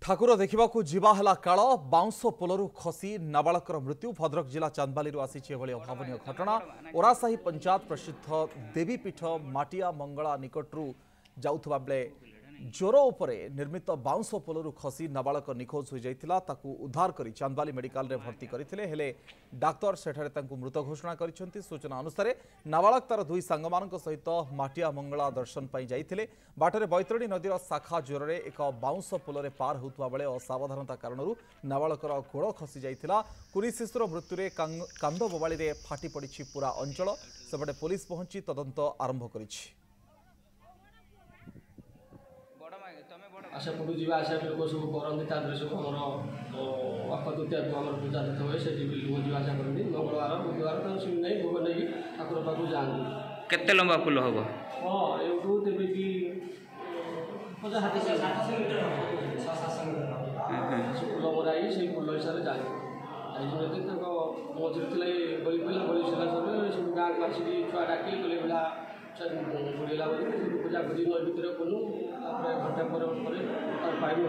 ठाकुर देखा जीवा काल बाउंस पोलू खसी नाबालकर मृत्यु भद्रक जिला चांदबाली आसी अभावन घटना ओरासाही पंचायत प्रसिद्ध देवीपीठ माटिया मंगला निकटू जाऊा बेले ज्वर उपरे निर्मित बाउंस पोलू खसी नाबालक निखोज हो जाता उद्धार कर चांदबाली मेडिकल रे भर्ती करते हेले डाक्तर सेठारे मृत घोषणा कर सूचना अनुसार नाबालक तार दुई सांग सहित माटिया मंगला दर्शन पर जाते बाटरे बैतरणी नदीर शाखा ज्वर एक बाउंस पोल पार होता बेले असावधानता कारण नाबालकर गोड़ खसी जाता कुनी शिशुर मृत्यु कांद बोबाड़ी फाटी पड़ी पूरा अंचल सेपटे पुलिस पहुंची तदंत आरंभ कर आशा पड़ू जी आशा लोक सब करते सब आम अक्ष तृतीया को आम पूजा रथ हुए से लोक जी आशा करते मंगलवार बुधवार तो सुन नहीं भोग नहीं ठाकुर पाक जाते केते लंबा पुल हम हाँ एवं तेज कि 50-60 मीटर पुल मराई से पुल हिसाब से जाते मझे गली पड़ा गली सारा सब गाँव को आसिक छुआ डाकिले गले बेला बुड़ेला पूजा कर नई भितर गलु घंटा पर पाइल